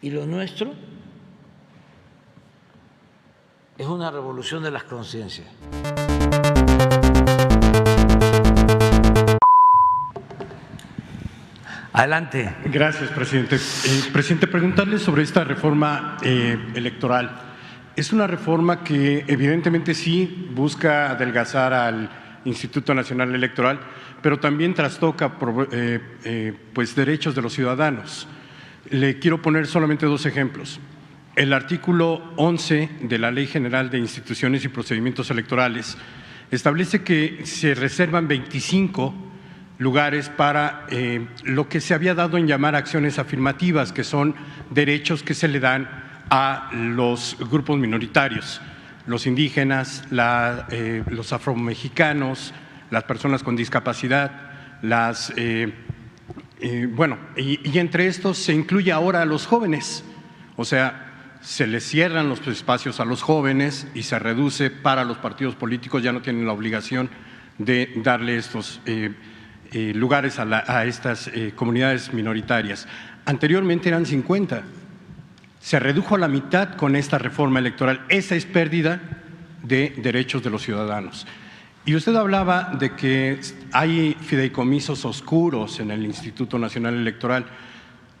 Y lo nuestro es una revolución de las conciencias. Adelante. Gracias, presidente. Presidente, preguntarle sobre esta reforma electoral. Es una reforma que evidentemente sí busca adelgazar al Instituto Nacional Electoral, pero también trastoca pues derechos de los ciudadanos. Le quiero poner solamente dos ejemplos. El artículo 11 de la Ley General de Instituciones y Procedimientos Electorales establece que se reservan 25 lugares para lo que se había dado en llamar acciones afirmativas, que son derechos que se le dan a los grupos minoritarios, los indígenas, los afromexicanos, las personas con discapacidad, y entre estos se incluye ahora a los jóvenes, o sea, se les cierran los espacios a los jóvenes y se reduce para los partidos políticos, ya no tienen la obligación de darle estos lugares a estas comunidades minoritarias. Anteriormente eran 50, se redujo a la mitad con esta reforma electoral. Esa es pérdida de derechos de los ciudadanos. Y usted hablaba de que hay fideicomisos oscuros en el Instituto Nacional Electoral.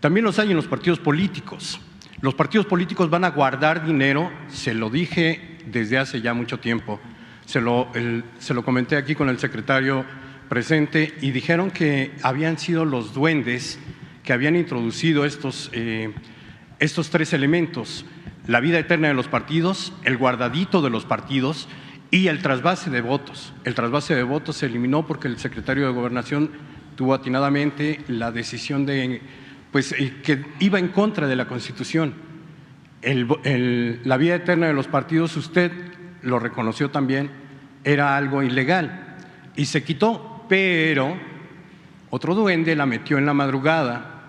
También los hay en los partidos políticos. Los partidos políticos van a guardar dinero, se lo dije desde hace ya mucho tiempo, se lo comenté aquí con el secretario presente y dijeron que habían sido los duendes que habían introducido estos tres elementos: la vida eterna de los partidos, el guardadito de los partidos y el trasvase de votos. El trasvase de votos se eliminó porque el secretario de Gobernación tuvo atinadamente la decisión que iba en contra de la Constitución. La vida eterna de los partidos, usted lo reconoció también, era algo ilegal y se quitó, pero otro duende la metió en la madrugada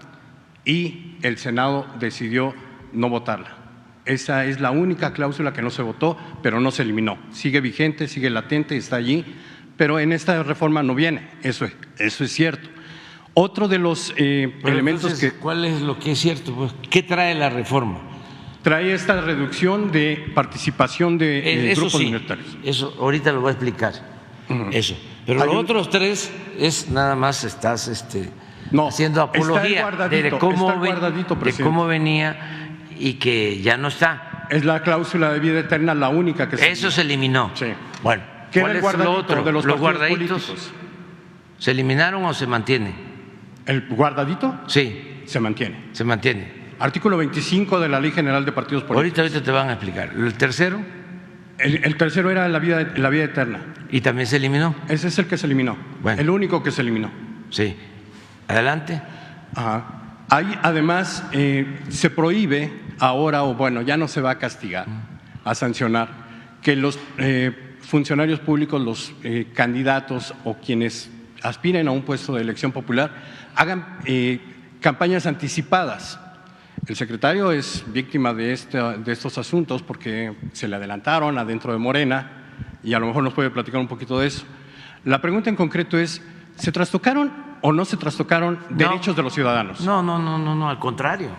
y el Senado decidió no votarla. Esa es la única cláusula que no se votó, pero no se eliminó. Sigue vigente, sigue latente, está allí, pero en esta reforma no viene. Eso es cierto. Otro de los elementos entonces, ¿cuál es lo que es cierto? Pues, ¿qué trae la reforma? Trae esta reducción de participación de grupos sí, minoritarios. Eso ahorita lo voy a explicar. Eso. Pero los otros tres es nada más estás haciendo apología de cómo venía y que ya no está. Es la cláusula de vida eterna la única que se eliminó. Sí. Bueno, ¿cuál es lo otro? De los guardaditos políticos. ¿Se eliminaron o se mantiene? ¿El guardadito? Sí. Se mantiene. Se mantiene. Artículo 25 de la Ley General de Partidos Políticos. Ahorita te van a explicar. ¿El tercero? El tercero era la vida eterna. ¿Y también se eliminó? Ese es el que se eliminó. Bueno. El único que se eliminó. Sí. Adelante. Ajá. Ahí además se prohíbe ahora, ya no se va a castigar, a sancionar, que los funcionarios públicos, los candidatos o quienes aspiren a un puesto de elección popular, hagan campañas anticipadas. El secretario es víctima de estos asuntos porque se le adelantaron adentro de Morena y a lo mejor nos puede platicar un poquito de eso. La pregunta en concreto es, ¿se trastocaron o no se trastocaron derechos de los ciudadanos? No, al contrario.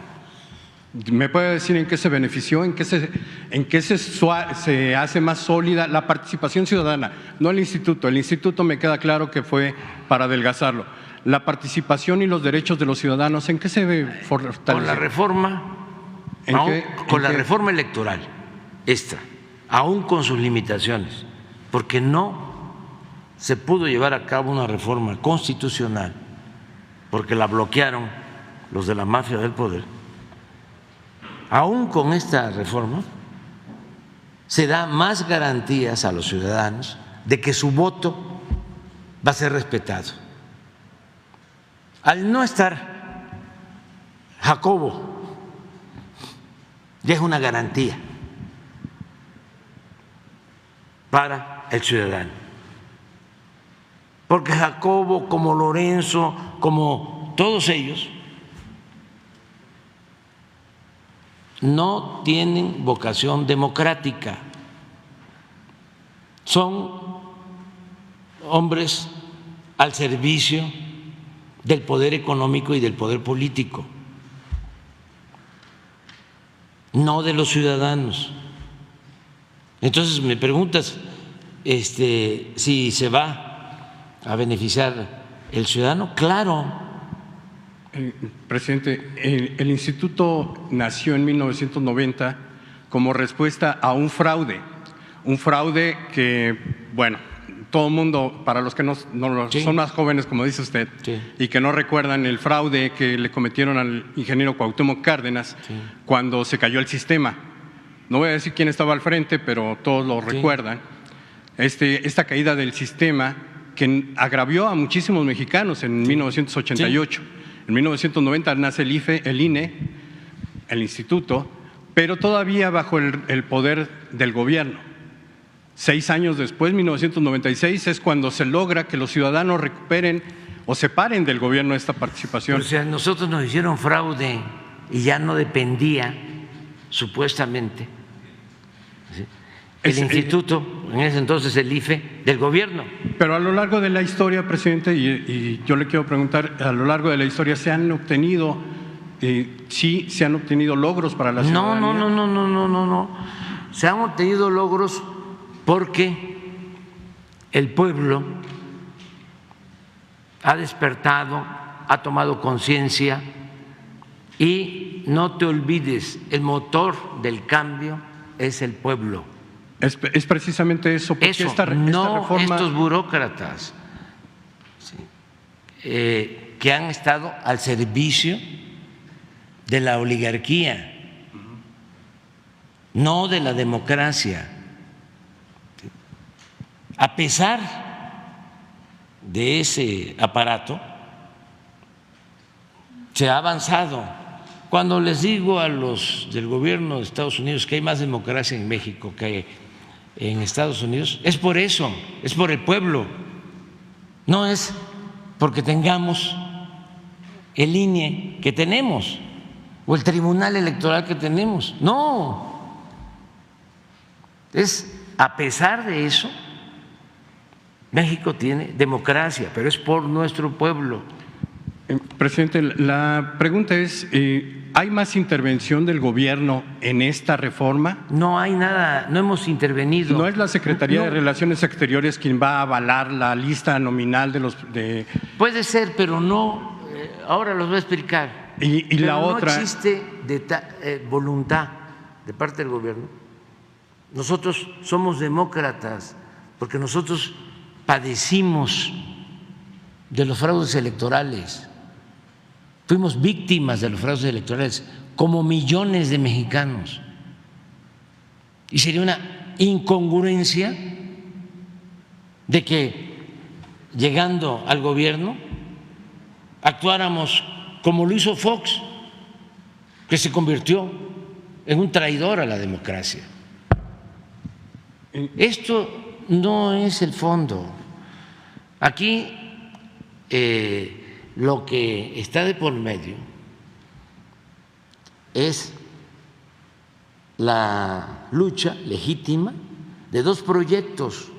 ¿Me puede decir en qué se benefició, en qué se hace más sólida la participación ciudadana? No el instituto. El instituto me queda claro que fue para adelgazarlo. La participación y los derechos de los ciudadanos, ¿en qué se fortalece? Con la reforma, la reforma electoral, aún con sus limitaciones, porque no se pudo llevar a cabo una reforma constitucional, porque la bloquearon los de la mafia del poder. Aún con esta reforma se da más garantías a los ciudadanos de que su voto va a ser respetado. Al no estar Jacobo, ya es una garantía para el ciudadano. Porque Jacobo, como Lorenzo, como todos ellos, no tienen vocación democrática. Son hombres al servicio del poder económico y del poder político. no de los ciudadanos. Entonces me preguntas si se va a beneficiar el ciudadano. Claro. Presidente, el instituto nació en 1990 como respuesta a un fraude que, bueno, todo el mundo, para los que no Sí. son más jóvenes, como dice usted, Sí. y que no recuerdan el fraude que le cometieron al ingeniero Cuauhtémoc Cárdenas Sí. cuando se cayó el sistema. No voy a decir quién estaba al frente, pero todos lo Sí. recuerdan. Esta caída del sistema que agravió a muchísimos mexicanos en 1988. En 1990 nace el INE, el instituto, pero todavía bajo el poder del gobierno. 6 años después, 1996, es cuando se logra que los ciudadanos recuperen o separen del gobierno esta participación. O sea, nosotros nos hicieron fraude y ya no dependía, supuestamente, ¿sí?, el instituto, en ese entonces el IFE, del gobierno. Pero a lo largo de la historia, presidente, y yo le quiero preguntar, a lo largo de la historia se han obtenido logros para la ciudadanía. No. Se han obtenido logros porque el pueblo ha despertado, ha tomado conciencia y no te olvides, el motor del cambio es el pueblo. Es precisamente eso, porque Eso, esta no reforma… estos burócratas, ¿sí?, que han estado al servicio de la oligarquía, no de la democracia. A pesar de ese aparato, se ha avanzado. Cuando les digo a los del gobierno de Estados Unidos que hay más democracia en México que en Estados Unidos, es por eso, es por el pueblo, no es porque tengamos el INE que tenemos o el Tribunal Electoral que tenemos, no, es a pesar de eso, México tiene democracia, pero es por nuestro pueblo. Presidente, la pregunta es, ¿hay más intervención del gobierno en esta reforma? No hay nada, no hemos intervenido. ¿No es la Secretaría No. de Relaciones Exteriores quien va a avalar la lista nominal de los… Puede ser, pero no, ahora los voy a explicar. Y Pero la otra… no existe voluntad de parte del gobierno. Nosotros somos demócratas porque nosotros padecimos de los fraudes electorales. Fuimos víctimas de los fraudes electorales, como millones de mexicanos. Y sería una incongruencia de que, llegando al gobierno, actuáramos como lo hizo Fox, que se convirtió en un traidor a la democracia. Esto no es el fondo. Aquí lo que está de por medio es la lucha legítima de dos proyectos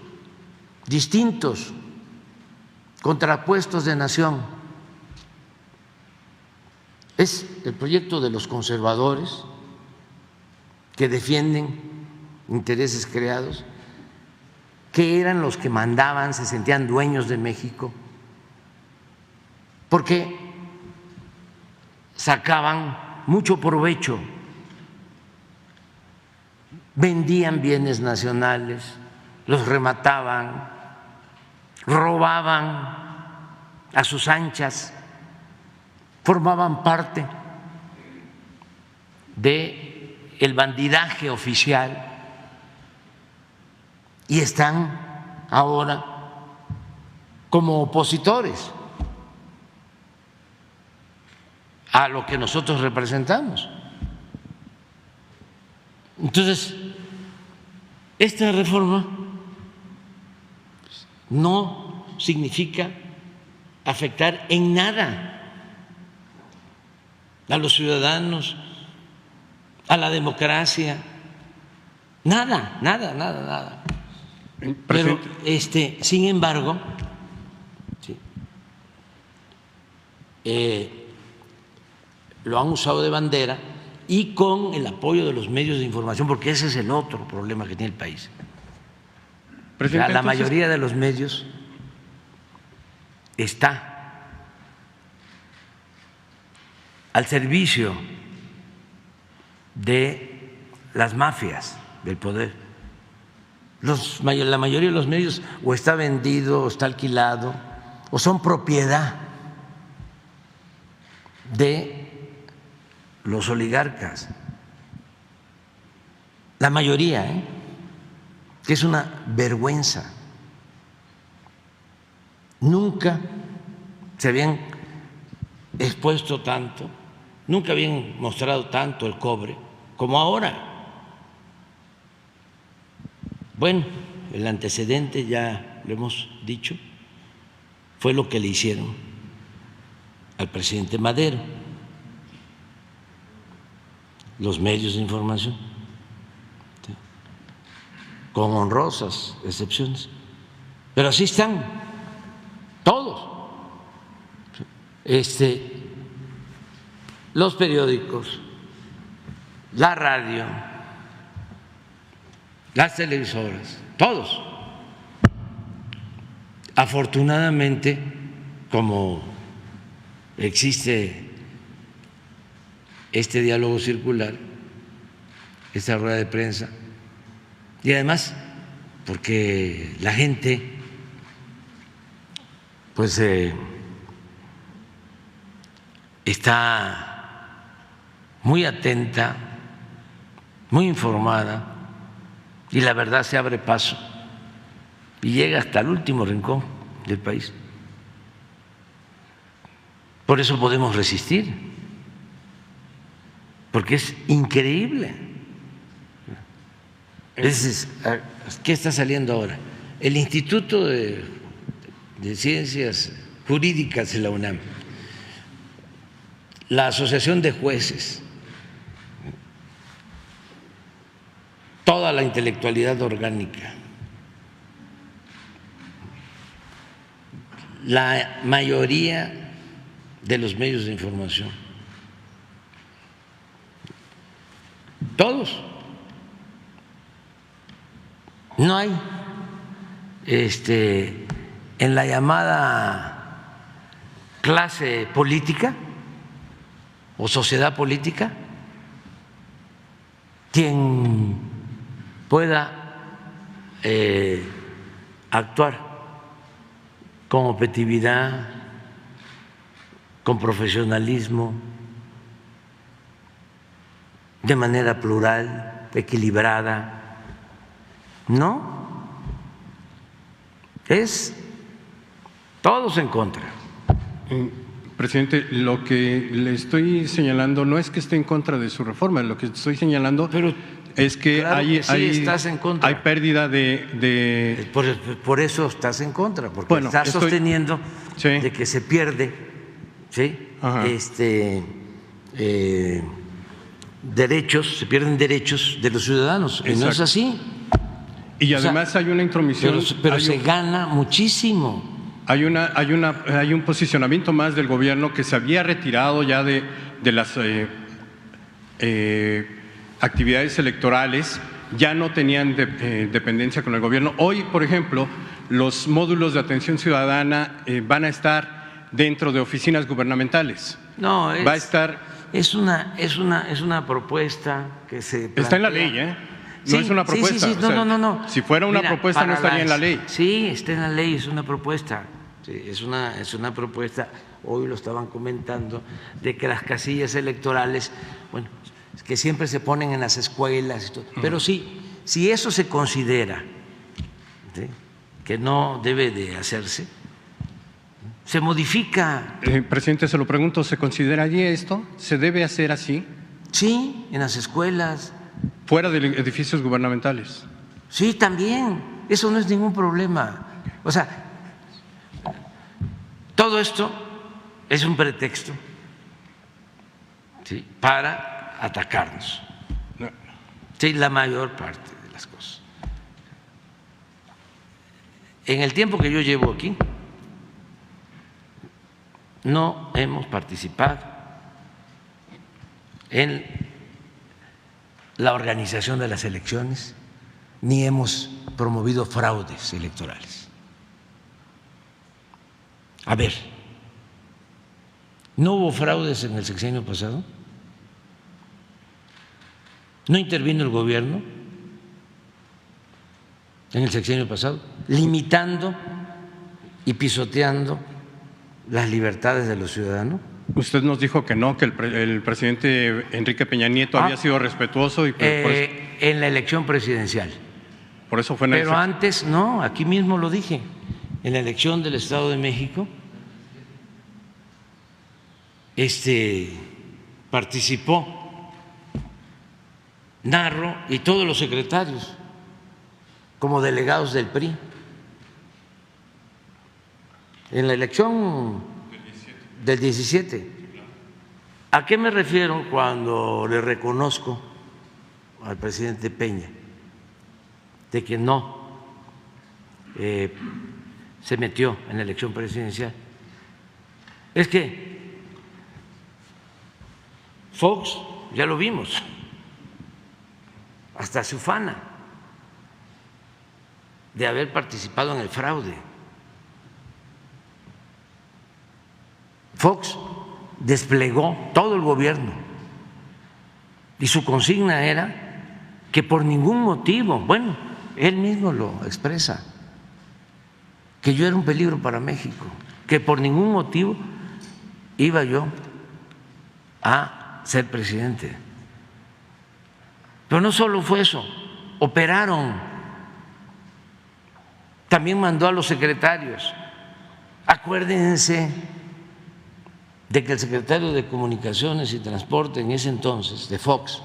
distintos, contrapuestos de nación. Es el proyecto de los conservadores que defienden intereses creados, que eran los que mandaban, se sentían dueños de México, porque sacaban mucho provecho, vendían bienes nacionales, los remataban, robaban a sus anchas, formaban parte del bandidaje oficial y están ahora como opositores a lo que nosotros representamos. Entonces, esta reforma no significa afectar en nada a los ciudadanos, a la democracia, nada. Pero sin embargo, sí, lo han usado de bandera y con el apoyo de los medios de información, porque ese es el otro problema que tiene el país. La mayoría de los medios está al servicio de las mafias del poder. La mayoría de los medios o está vendido, o está alquilado, o son propiedad de los oligarcas. La mayoría, que es una vergüenza. Nunca se habían expuesto tanto, nunca habían mostrado tanto el cobre como ahora. Bueno, el antecedente ya lo hemos dicho, fue lo que le hicieron al presidente Madero, los medios de información, con honrosas excepciones, pero así están todos, los periódicos, la radio, las televisoras, todos. Afortunadamente, como existe este diálogo circular, esta rueda de prensa, y además porque la gente pues está muy atenta, muy informada, y la verdad se abre paso y llega hasta el último rincón del país. Por eso podemos resistir, porque es increíble. ¿Qué está saliendo ahora? El Instituto de Ciencias Jurídicas de la UNAM, la Asociación de Jueces, toda la intelectualidad orgánica, la mayoría de los medios de información, todos. No hay en la llamada clase política o sociedad política quien pueda actuar con objetividad, con profesionalismo, de manera plural, equilibrada. No, es todos en contra. Presidente, lo que le estoy señalando no es que esté en contra de su reforma, lo que estoy señalando es que claro hay, que sí, estás en contra. Hay pérdida de… Por eso estás en contra, porque bueno, estás sosteniendo de que se pierde, ¿sí? Derechos, se pierden derechos de los ciudadanos. Y no es así. Y además hay una intromisión. Pero se gana muchísimo. Hay un posicionamiento más del gobierno que se había retirado ya de las actividades electorales, ya no tenían dependencia con el gobierno. Hoy, por ejemplo, los módulos de atención ciudadana van a estar dentro de oficinas gubernamentales. No, va a estar. Es una propuesta que se plantea. Está en la ley, No es una propuesta. Sí. No. Si fuera una propuesta no estaría en la ley. Sí, está en la ley, es una propuesta. Sí, es una propuesta. Hoy lo estaban comentando de que las casillas electorales, bueno, que siempre se ponen en las escuelas y todo. Pero sí, si eso se considera, ¿sí?, que no debe de hacerse, se modifica. Presidente, se lo pregunto, ¿se consideraría esto? ¿Se debe hacer así? Sí, en las escuelas. Fuera de edificios gubernamentales. Sí, también. Eso no es ningún problema. O sea, todo esto es un pretexto, ¿sí?, para atacarnos. Sí, la mayor parte de las cosas. En el tiempo que yo llevo aquí, no hemos participado en la organización de las elecciones, ni hemos promovido fraudes electorales. A ver, ¿no hubo fraudes en el sexenio pasado? ¿No intervino el gobierno en el sexenio pasado, limitando y pisoteando las libertades de los ciudadanos? Usted nos dijo que no, que el presidente Enrique Peña Nieto había sido respetuoso. En la elección presidencial. Por eso fue Pero antes, no, aquí mismo lo dije, en la elección del Estado de México, participó Narro y todos los secretarios como delegados del PRI. En la elección del 17. ¿A qué me refiero cuando le reconozco al presidente Peña de que no se metió en la elección presidencial? Es que Fox, ya lo vimos, hasta se ufana de haber participado en el fraude. Fox desplegó todo el gobierno y su consigna era que por ningún motivo, bueno, él mismo lo expresa, que yo era un peligro para México, que por ningún motivo iba yo a ser presidente. Pero no solo fue eso, operaron, también mandó a los secretarios. Acuérdense de que el secretario de Comunicaciones y Transporte en ese entonces, de Fox,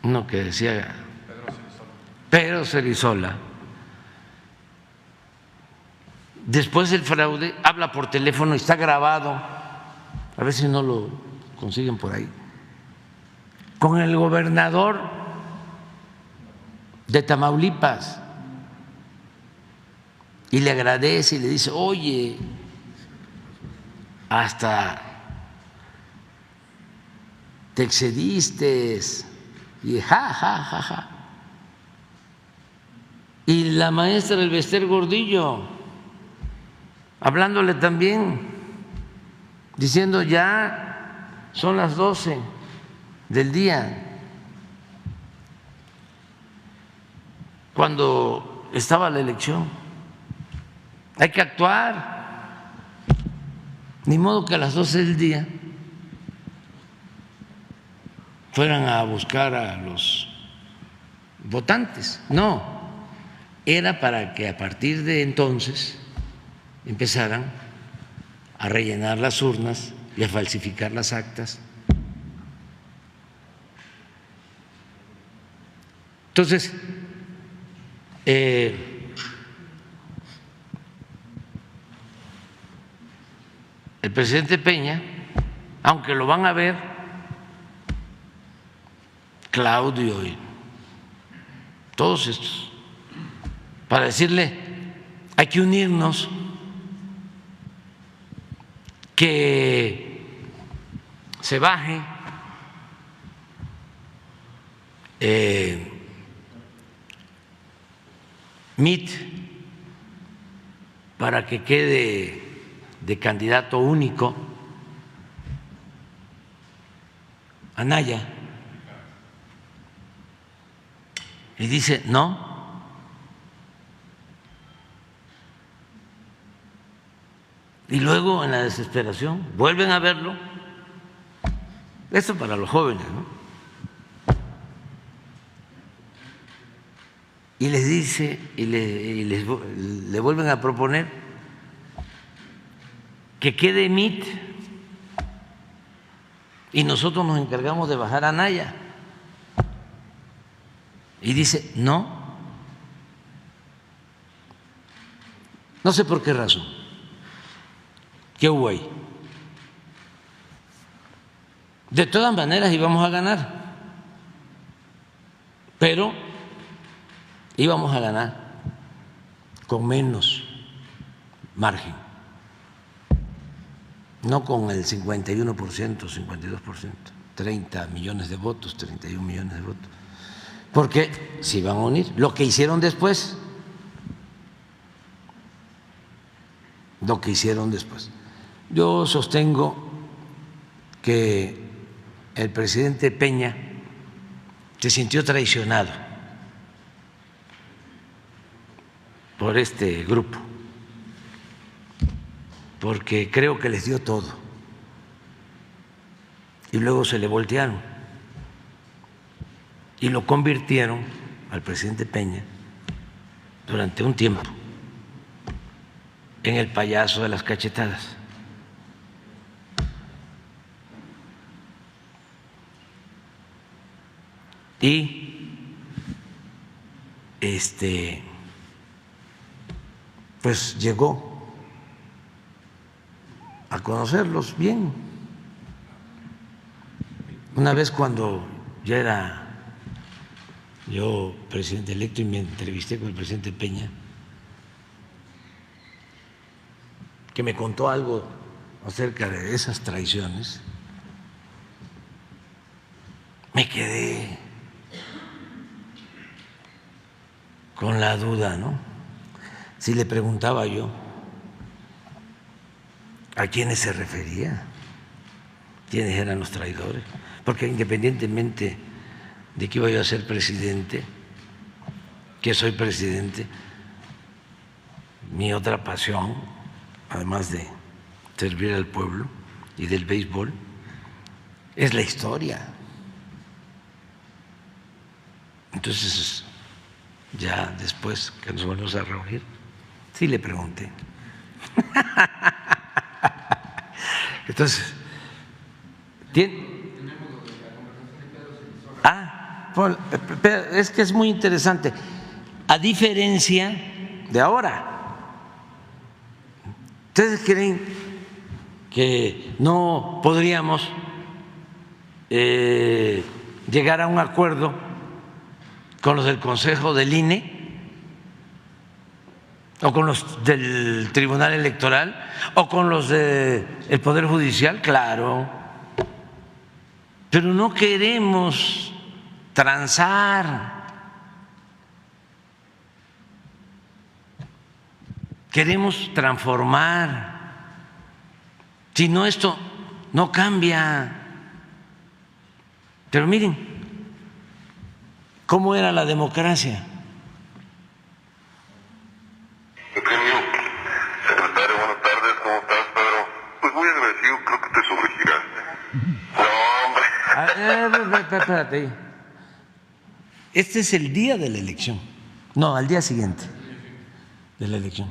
uno que decía Pedro Cerizola, después del fraude habla por teléfono y está grabado, a ver si no lo consiguen por ahí, con el gobernador de Tamaulipas y le agradece y le dice: oye, hasta te excediste, y ja, ja, ja, ja. Y la maestra Elbester Gordillo hablándole también, diciendo: ya son las 12 del día, cuando estaba la elección. Hay que actuar. Ni modo que a las 12 del día fueran a buscar a los votantes. No, era para que a partir de entonces empezaran a rellenar las urnas y a falsificar las actas. Entonces, el presidente Peña, aunque lo van a ver Claudio y todos estos, para decirle: hay que unirnos, que se baje MIT para que quede de candidato único Anaya. Y dice: no. Y luego, en la desesperación, vuelven a verlo. Esto para los jóvenes, ¿no? Y les dice, le vuelven a proponer que quede MIT y nosotros nos encargamos de bajar a Anaya. Y dice: no. No sé por qué razón. ¿Qué hubo ahí? De todas maneras íbamos a ganar, pero íbamos a ganar con menos margen, no con el 51%, 52%. 30 millones de votos, 31 millones de votos, porque se iban a unir. Lo que hicieron después, Yo sostengo que el presidente Peña se sintió traicionado por este grupo, porque creo que les dio todo y luego se le voltearon y lo convirtieron al presidente Peña durante un tiempo en el payaso de las cachetadas. Y pues llegó a conocerlos bien. Una vez cuando ya era yo presidente electo y me entrevisté con el presidente Peña, que me contó algo acerca de esas traiciones, me quedé con la duda, ¿no? Si le preguntaba yo a quiénes se refería, quiénes eran los traidores, porque independientemente de que iba yo a ser presidente, que soy presidente, mi otra pasión, además de servir al pueblo y del béisbol, es la historia. Entonces, ya después que nos volvemos a reunir, sí le pregunté. Entonces, es que es muy interesante. A diferencia de ahora, ¿ustedes creen que no podríamos llegar a un acuerdo con los del Consejo del INE o con los del Tribunal Electoral o con los del Poder Judicial? Claro, pero no queremos transar, queremos transformar. Si no, esto no cambia. Pero miren cómo era la democracia. Secretario, buenas tardes, ¿cómo estás, Pedro? Pues muy agradecido, creo que te sobregiraste. No, hombre. Espérate. Este es el día de la elección. No, al día siguiente de la elección.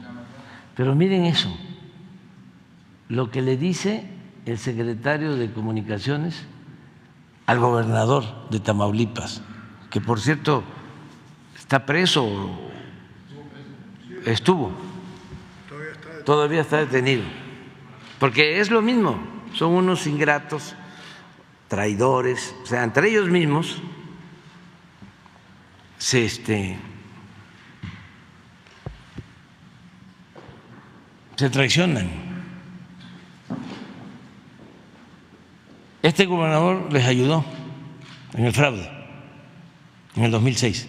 Pero miren eso, lo que le dice el secretario de Comunicaciones al gobernador de Tamaulipas, que por cierto está preso, todavía está detenido, porque es lo mismo, son unos ingratos, traidores, o sea, entre ellos mismos se traicionan. Este gobernador les ayudó en el fraude en el 2006.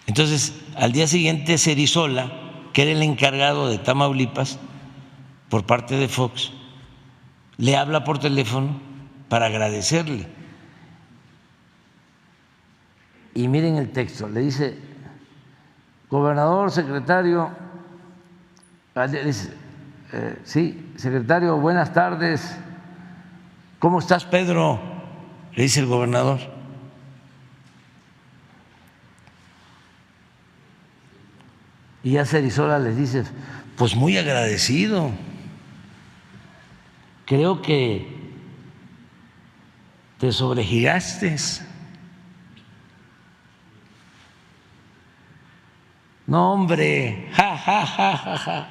Entonces, al día siguiente, Cerizola, que era el encargado de Tamaulipas por parte de Fox, le habla por teléfono para agradecerle. Y miren el texto, le dice: gobernador, secretario, dice, sí, secretario, buenas tardes, ¿cómo estás, Pedro?, le dice el gobernador. Y ya Cerizola les dice: pues muy agradecido, creo que te sobregiraste. No, hombre, ja, ja, ja, ja, ja.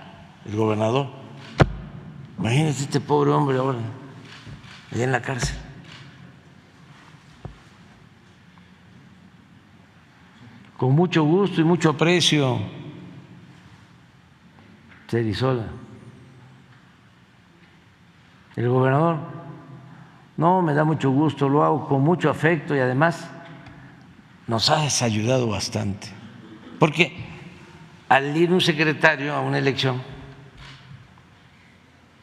El gobernador, imagínate este pobre hombre ahora, allá en la cárcel. Con mucho gusto y mucho aprecio, Cerizola. El gobernador No, me da mucho gusto, lo hago con mucho afecto y además nos has ayudado bastante. Porque al ir un secretario a una elección,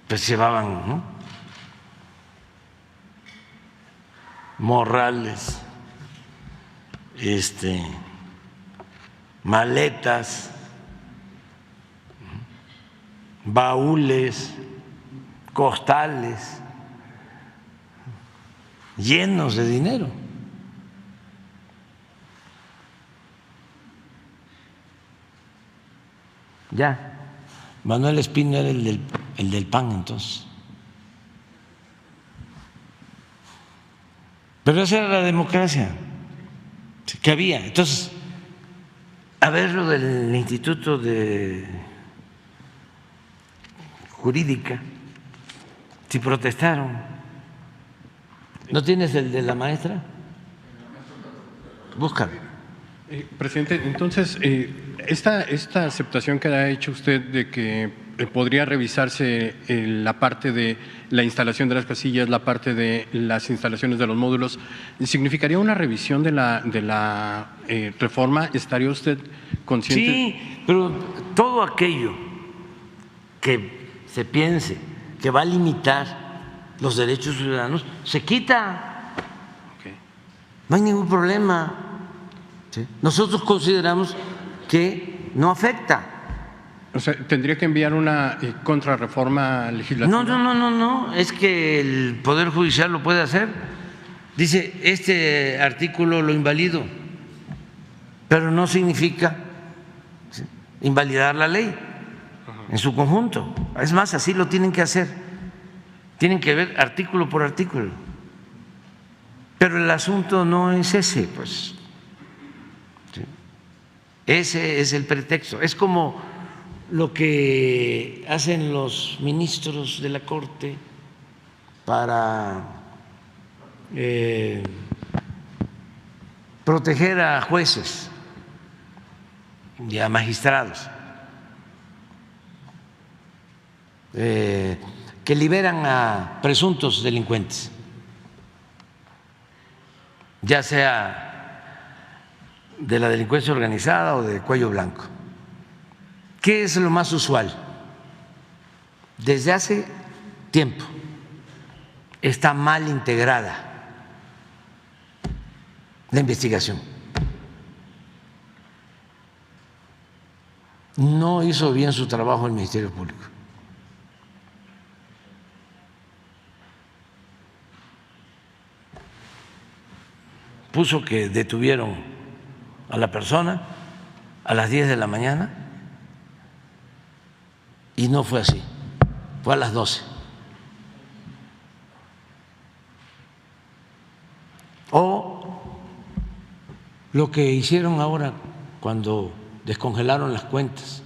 pues llevaban, ¿no?, morrales, maletas, baúles, costales llenos de dinero. Ya, Manuel Espino era el del PAN entonces. Pero esa era la democracia que había. Entonces, a ver lo del Instituto de Jurídica, si protestaron. ¿No tienes el de la maestra? Búscalo. Presidente, entonces, esta aceptación que ha hecho usted de que podría revisarse la parte de la instalación de las casillas, la parte de las instalaciones de los módulos, ¿significaría una revisión de la reforma? ¿Estaría usted consciente? Sí, pero todo aquello que se piense que va a limitar los derechos ciudadanos se quita. Okay. No hay ningún problema. ¿Sí? Nosotros consideramos que no afecta. O sea, ¿tendría que enviar una contrarreforma legislativa? No, es que el Poder Judicial lo puede hacer. Dice, este artículo lo invalido, pero no significa, ¿sí?, invalidar la ley en su conjunto. Es más, así lo tienen que hacer. Tienen que ver artículo por artículo. Pero el asunto no es ese, pues. ¿Sí? Ese es el pretexto. Es como lo que hacen los ministros de la Corte para proteger a jueces y a magistrados, que liberan a presuntos delincuentes, ya sea de la delincuencia organizada o de cuello blanco. ¿Qué es lo más usual? Desde hace tiempo está mal integrada la investigación. No hizo bien su trabajo el Ministerio Público. Puso que detuvieron a la persona a las 10 de la mañana y no fue así, fue a las 12. O lo que hicieron ahora cuando descongelaron las cuentas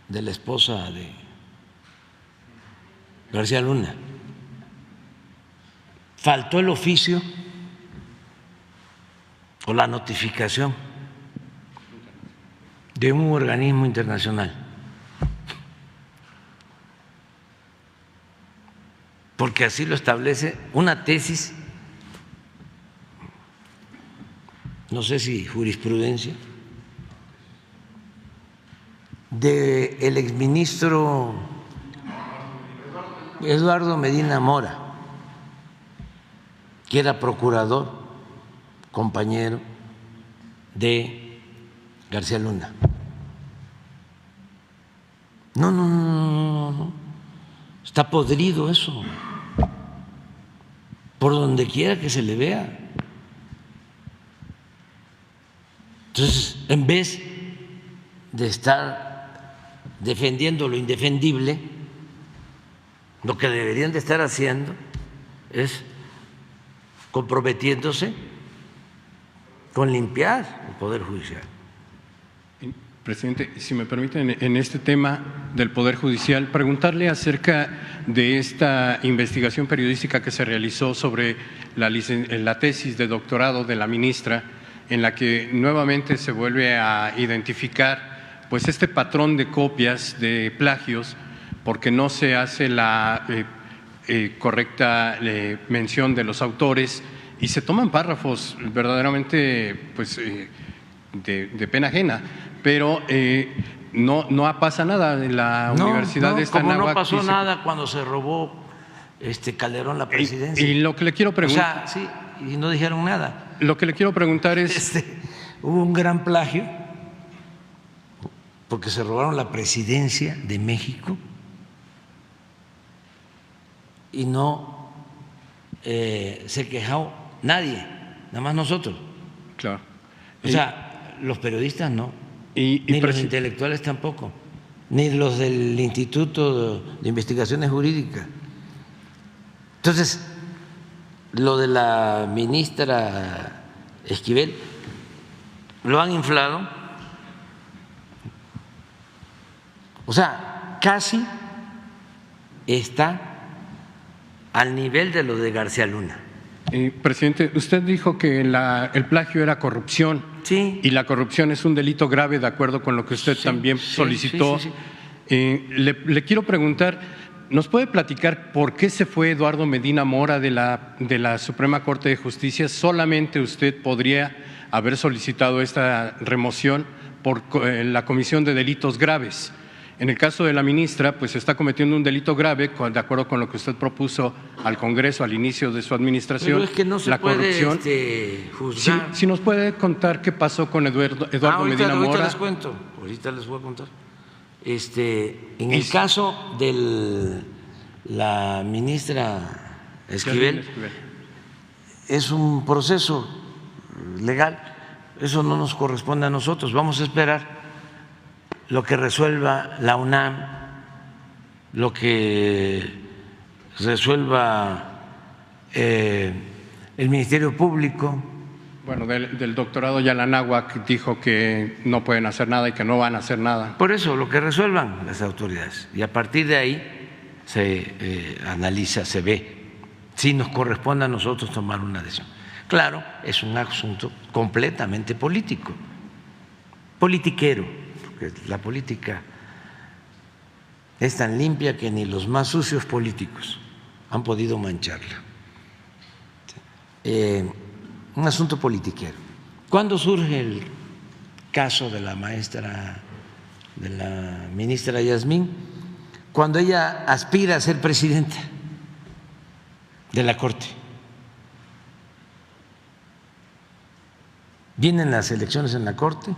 de la esposa de García Luna. Faltó el oficio o la notificación de un organismo internacional, porque así lo establece una tesis, no sé si jurisprudencia, del exministro Eduardo Medina Mora, que era procurador, compañero de García Luna. No, está podrido eso, por donde quiera que se le vea. Entonces, en vez de estar defendiendo lo indefendible, lo que deberían de estar haciendo es comprometiéndose con limpiar el Poder Judicial. Presidente, si me permiten, en este tema del Poder Judicial, preguntarle acerca de esta investigación periodística que se realizó sobre la tesis de doctorado de la ministra, en la que nuevamente se vuelve a identificar pues este patrón de copias, de plagios, porque no se hace la correcta mención de los autores y se toman párrafos verdaderamente pues, de pena ajena, pero no pasa nada en la Universidad de como Anáhuac. No pasó nada cuando se robó Calderón la presidencia. Y lo que le quiero preguntar… O sea, sí, y no dijeron nada. Lo que le quiero preguntar es… Hubo un gran plagio porque se robaron la presidencia de México y no se quejó nadie, nada más nosotros. Claro. O sea, los periodistas no, ni los intelectuales tampoco, ni los del Instituto de Investigaciones Jurídicas. Entonces, lo de la ministra Esquivel lo han inflado, o sea, casi está al nivel de lo de García Luna. Presidente, usted dijo que el plagio era corrupción. Sí. Y la corrupción es un delito grave, de acuerdo con lo que usted también solicitó. Sí. Le quiero preguntar, ¿nos puede platicar por qué se fue Eduardo Medina Mora de la Suprema Corte de Justicia? Solamente usted podría haber solicitado esta remoción por la comisión de delitos graves. En el caso de la ministra, pues está cometiendo un delito grave, de acuerdo con lo que usted propuso al Congreso al inicio de su administración. Pero es que no se puede corrupción. Juzgar. Si nos puede contar qué pasó con Eduardo Medina Mora. Ahorita les cuento, ahorita les voy a contar. En el caso de la ministra Esquivel, es un proceso legal, eso no nos corresponde a nosotros, vamos a esperar lo que resuelva la UNAM, lo que resuelva el Ministerio Público. Bueno, del doctorado Anáhuac dijo que no pueden hacer nada y que no van a hacer nada. Por eso, lo que resuelvan las autoridades. Y a partir de ahí se analiza, se ve si nos corresponde a nosotros tomar una decisión. Claro, es un asunto completamente político, politiquero, porque la política es tan limpia que ni los más sucios políticos han podido mancharla. Un asunto politiquero. ¿Cuándo surge el caso de la ministra Yasmín? Cuando ella aspira a ser presidenta de la Corte. Vienen las elecciones en la Corte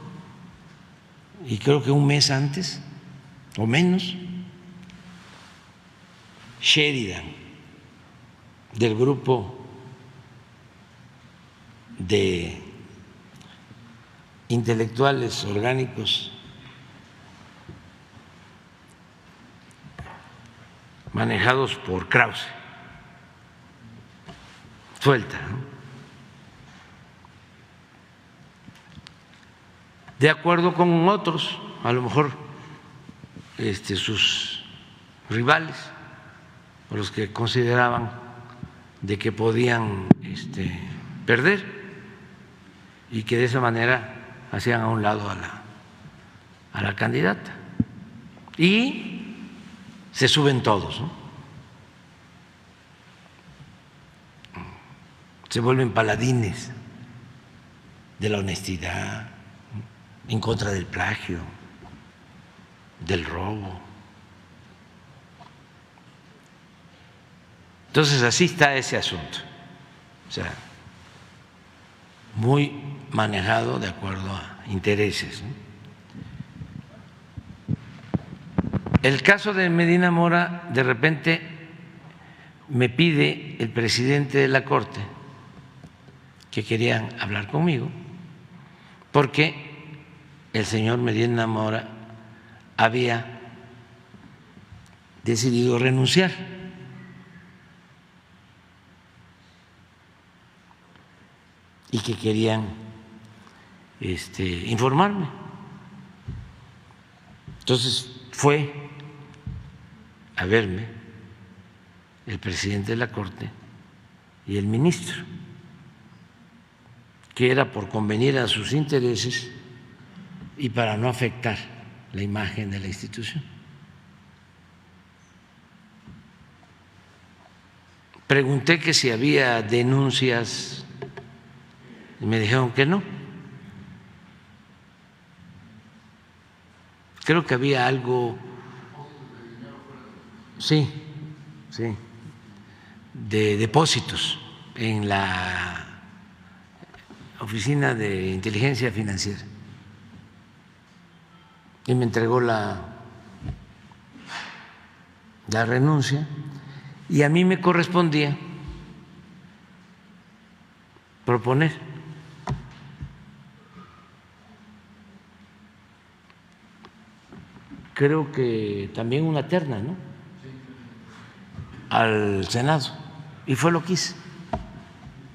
y creo que un mes antes o menos, Sheridan, del grupo de intelectuales orgánicos manejados por Krause, suelta, ¿no? De acuerdo con otros, a lo mejor sus rivales, o los que consideraban de que podían perder y que de esa manera hacían a un lado a la candidata. Y se suben todos, ¿no? Se vuelven paladines de la honestidad, en contra del plagio, del robo. Entonces así está ese asunto, o sea, muy manejado de acuerdo a intereses, ¿no? El caso de Medina Mora, de repente me pide el presidente de la Corte que querían hablar conmigo porque el señor Medina Mora había decidido renunciar. Y que querían informarme. Entonces fue a verme el presidente de la Corte y el ministro, que era por convenir a sus intereses y para no afectar la imagen de la institución. pregunté que si había denuncias y me dijeron que no. Creo que había algo, sí, de depósitos en la Oficina de Inteligencia Financiera. Y me entregó la renuncia y a mí me correspondía proponer creo que también una terna, ¿no? Al Senado y fue lo que hice.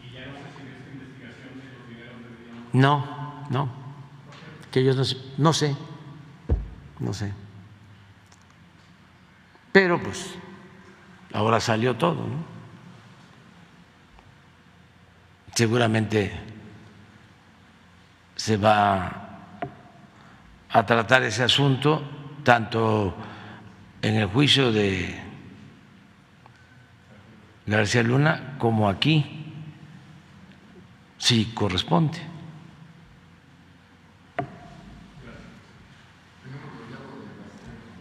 ¿Y ya no se sigue esta investigación de los dineros de No, que yo no sé. Pero pues ahora salió todo, ¿no? Seguramente se va a tratar ese asunto tanto en el juicio de García Luna como aquí, si corresponde.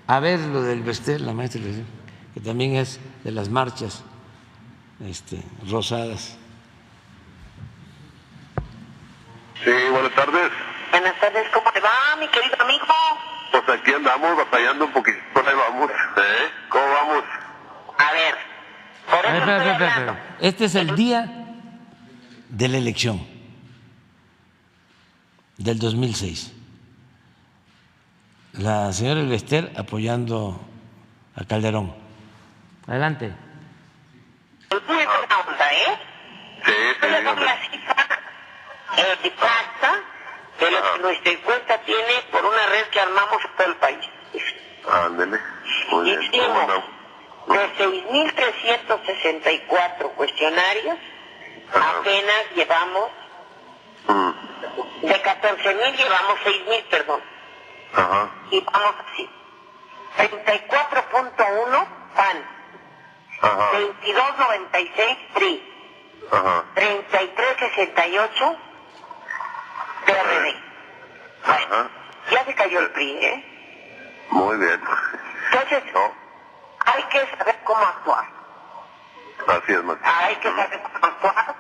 A ver lo del Bestel, la maestra, que también es de las marchas rosadas. Sí, buenas tardes. Buenas tardes, ¿cómo te va, mi querido amigo? Pues aquí andamos batallando un poquito, ahí vamos, ¿eh? ¿Cómo vamos? A ver, por eso estoy hablando. Este es el día de la elección del 2006. La señora Elvester apoyando a Calderón. Adelante. Muy buena onda, ¿eh? Sí, Yo le doy dígame. la cifra exacta de lo que nuestra encuesta tiene por una red que armamos en todo el país. Ándele, muy bien, ¿cómo Hicimos no? de 6.364 cuestionarios, Ajá. apenas llevamos, de 14.000 llevamos 6.000, perdón. Ajá, Y vamos así. 34.1 PAN, ajá, 22.96 PRI, ajá. 33.68 PRD. Bueno, Ajá. ya se cayó el PRI, ¿eh? Muy bien. Entonces, No, hay que saber cómo actuar. así es, maestro. Hay que saber cómo actuar.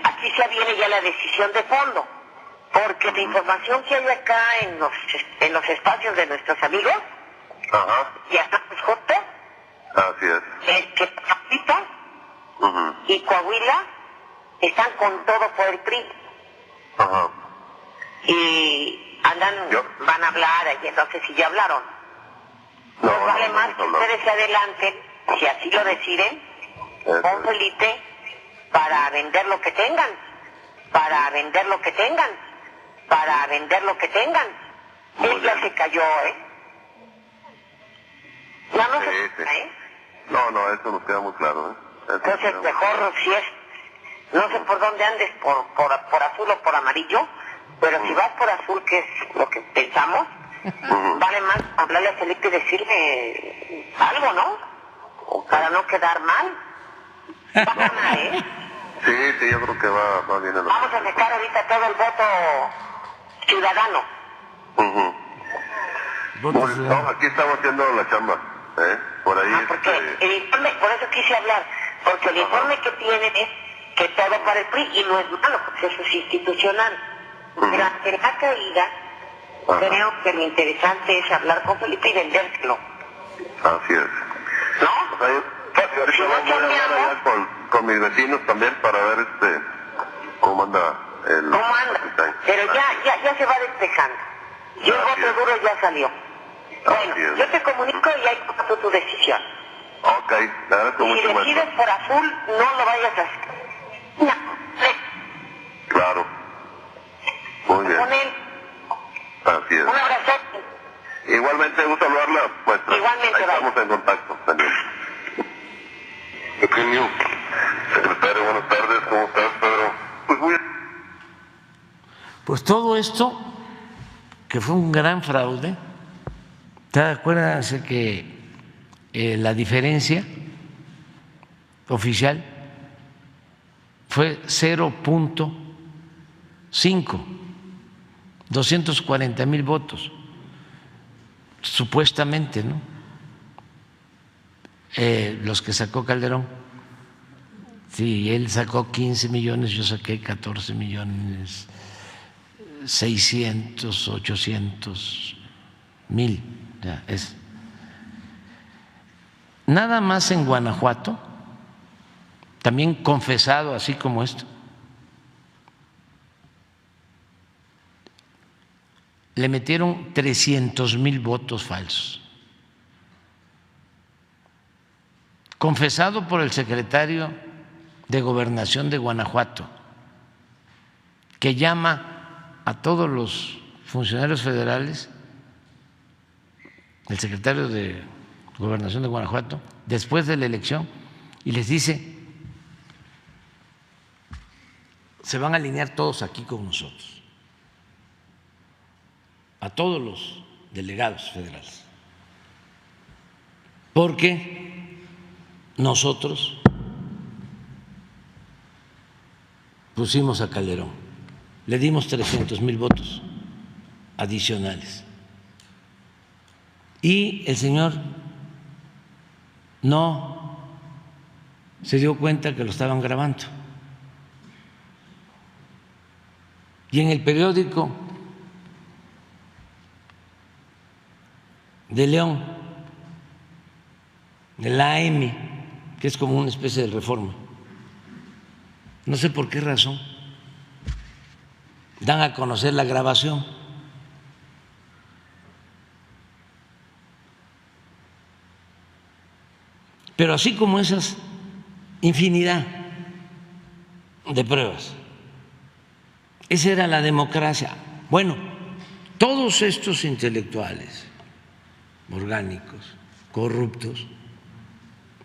Aquí se viene ya la decisión de fondo. Porque la información que hay acá en los espacios de nuestros amigos, Ajá, ya estamos juntos, así es. es que Tamaulipas Ujú. y Coahuila están con todo por el PRI. Ajá. Y van a hablar, y no sé si ya hablaron. No, Pues vale no, más no, que no, no. ustedes se adelanten, si así lo deciden, Eso con es. Felipe, para vender lo que tengan, para vender lo que tengan, para vender lo que tengan. Muy Él ya bien. se cayó, ¿eh? Ya no Sí, se sí. cae, ¿eh? No, eso nos queda muy claro, ¿eh? Eso nos Entonces queda muy mejor claro. si es, no sé por dónde andes, por azul o por amarillo, pero si vas por azul, que es lo que pensamos, vale más hablarle a Felipe y decirle algo, ¿no? Ok. Para no quedar mal. Va a ganar, ¿eh? Sí, yo creo que va bien el Vamos a sacar ahorita todo el voto ciudadano. Ujú. Voto Muy- ciudadano. no, aquí estamos haciendo la chamba, ¿eh? Por ahí, Porque el informe, por eso quise hablar, porque el informe que tienen es que todo para el PRI, y no es malo, porque eso es institucional. Pero ante la caída, Ajá. creo que lo interesante es hablar con Felipe y vendérselo, así es. ¿no? Ahí, ahorita Si no voy a hablar cambiamos, allá con mis vecinos también para ver cómo anda el... ¿cómo anda? Pero ya se va despejando. Y el Así voto es. duro ya salió. Bueno, Así es. yo te comunico y ahí tomas tú tu decisión. Ok, le agradezco Y si mucho, decides maestro. por azul, no lo vayas a hacer. No, Claro. Muy bien, con él. así es. Un abrazo. Igualmente, gusto saludarla, maestra. Igualmente, Ahí bye. estamos en contacto también. Pequeño secretario, buenas tardes, ¿cómo estás, Pedro? Pues muy Pues todo esto, que fue un gran fraude, acuérdense que la diferencia oficial fue 0.5, 240,000 votos, supuestamente, ¿no? Los que sacó Calderón. Sí, él sacó 15 millones, yo saqué 14 millones 600, 800,000. Ya es. Nada más en Guanajuato, también confesado así como esto, le metieron 300,000 votos falsos. Confesado por el secretario de Gobernación de Guanajuato, que llama a todos los funcionarios federales, el secretario de Gobernación de Guanajuato, después de la elección, y les dice: se van a alinear todos aquí con nosotros, a todos los delegados federales, porque nosotros pusimos a Calderón, le dimos 300,000 votos adicionales y el señor no se dio cuenta que lo estaban grabando. Y en el periódico de León, el AM, que es como una especie de Reforma, no sé por qué razón, dan a conocer la grabación. Pero así como esas, infinidad de pruebas. Esa era la democracia. Bueno, todos estos intelectuales orgánicos, corruptos,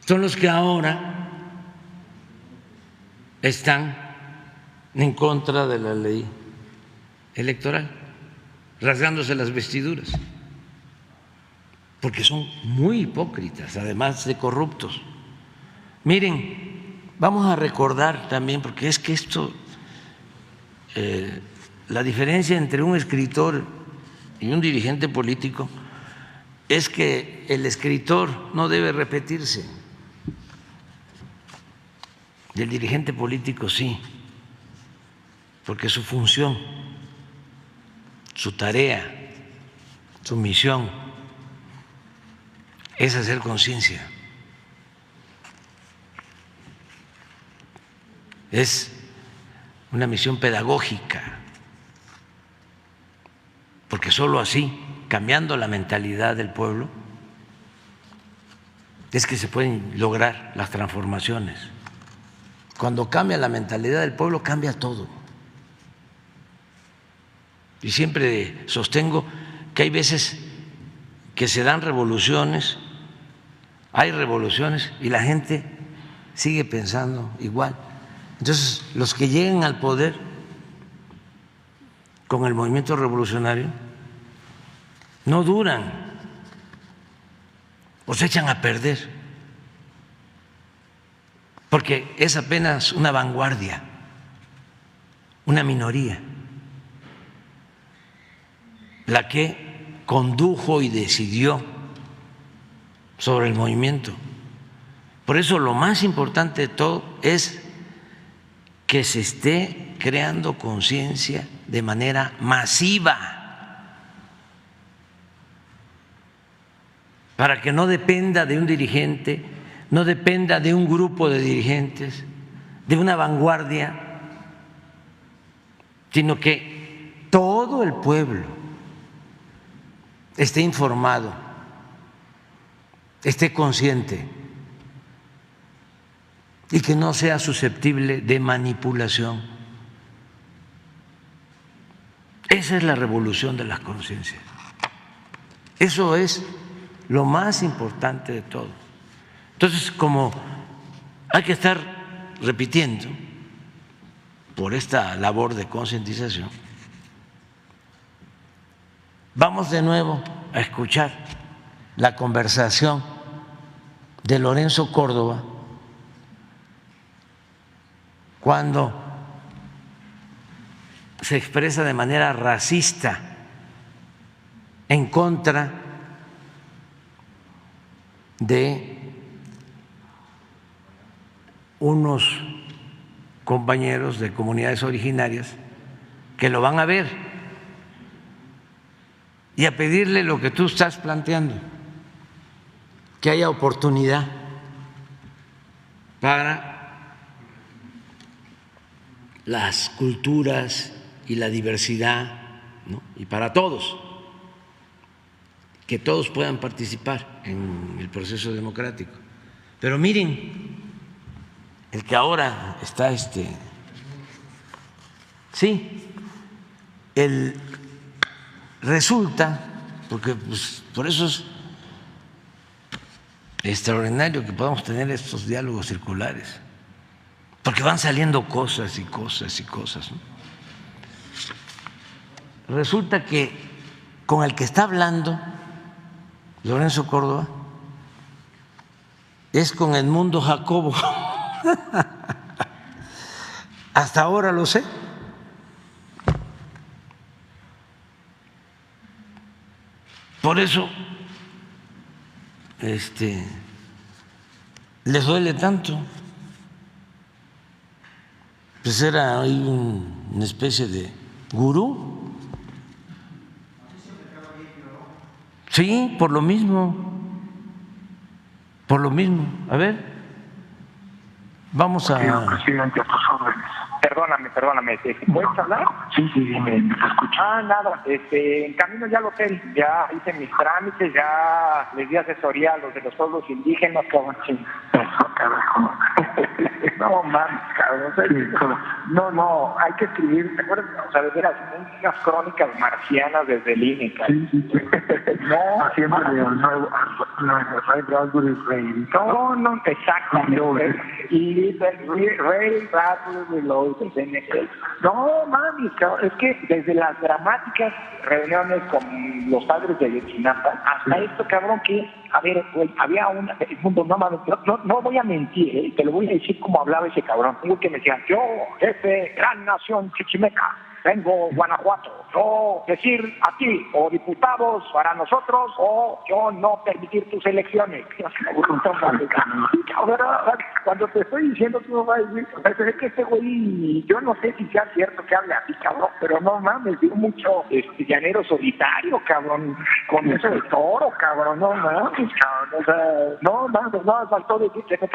son los que ahora están en contra de la ley electoral, rasgándose las vestiduras, porque son muy hipócritas, además de corruptos. Miren, vamos a recordar también, porque es que esto, la diferencia entre un escritor y un dirigente político es que el escritor no debe repetirse, y el dirigente político sí, porque su función, su tarea, su misión es hacer conciencia, es una misión pedagógica, porque solo así, cambiando la mentalidad del pueblo, es que se pueden lograr las transformaciones. Cuando cambia la mentalidad del pueblo, cambia todo. Y siempre sostengo que hay veces que se dan revoluciones, hay revoluciones y la gente sigue pensando igual. Entonces, los que llegan al poder con el movimiento revolucionario no duran o se echan a perder, porque es apenas una vanguardia, una minoría, la que condujo y decidió sobre el movimiento. Por eso lo más importante de todo es que se esté creando conciencia de manera masiva, para que no dependa de un dirigente, no dependa de un grupo de dirigentes, de una vanguardia, sino que todo el pueblo esté informado, esté consciente y que no sea susceptible de manipulación. Esa es la revolución de las conciencias. Eso es lo más importante de todo. Entonces, como hay que estar repitiendo por esta labor de concientización, vamos de nuevo a escuchar la conversación de Lorenzo Córdoba cuando se expresa de manera racista en contra de unos compañeros de comunidades originarias que lo van a ver y a pedirle lo que tú estás planteando, que haya oportunidad para las culturas y la diversidad, ¿no? Y para todos, que todos puedan participar en el proceso democrático. Pero miren, el que ahora está resulta, porque pues, por eso es extraordinario que podamos tener estos diálogos circulares, porque van saliendo cosas y cosas y cosas, ¿no? Resulta que con el que está hablando Lorenzo Córdoba es con Edmundo Jacobo. Hasta ahora lo sé. Por eso les duele tanto. Pues era ahí una especie de gurú. Sí, por lo mismo. Por lo mismo. A ver, vamos a. Presidente, a tus órdenes. Perdóname, ¿puedes hablar? Sí, dime, ¿me escuchas? Nada, en camino ya al hotel, ya hice mis trámites, ya les di asesoría a los de los pueblos indígenas, cabrón. Eso, carajo. No, mames, cabrón. No, hay que escribir, ¿te acuerdas? O sea, de veras, unas crónicas marcianas desde el INE, cabrón. Sí. No, haciéndole al nuevo Ray Bradbury Rey. No, exactamente. Y Ray Bradbury Reloaded. No, mami, cabrón, es que desde las dramáticas reuniones con los padres de Ayotzinapa hasta esto, cabrón, que, a ver, güey, había una, no voy a mentir, te lo voy a decir como hablaba ese cabrón, digo que me decían, yo, jefe, gran nación chichimeca, vengo Guanajuato, yo decir a ti, o diputados para nosotros, o yo no permitir tus elecciones. Cuando te estoy diciendo, tú no vas a decir, es que este güey, yo no sé si sea cierto que hable así, cabrón, pero no mames, digo mucho llanero solitario, cabrón, con eso de toro, cabrón, no mames, cabrón, o sea, no mames, no, faltó decir, que le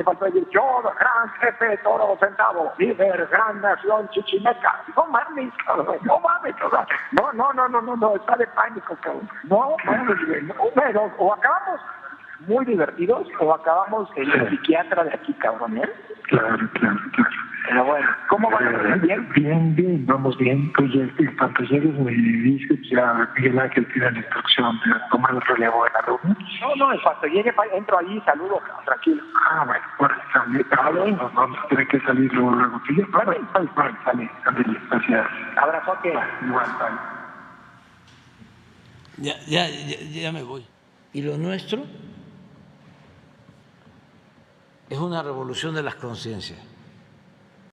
faltó decir, yo, gran jefe toro sentado, líder, gran nación chichimeca. No mames, cabrón, no mames, cabrón. No, está de pánico, cabrón. No mames, güey. Pero o acabamos muy divertidos o acabamos en el psiquiatra de aquí, cabrón, ¿eh? Claro. Pero bueno, ¿cómo van? Bien, vamos bien. Pues en cuanto llegues me dices, ya Miguel Ángel tiene la instrucción de tomar el relevo de la reunión. No, en cuanto llegue, entro ahí y saludo, tranquilo. Bueno, vamos a tener que salir luego. Sale, gracias. Abrazote. Igual, Ya me voy. ¿Y lo nuestro? Es una revolución de las conciencias.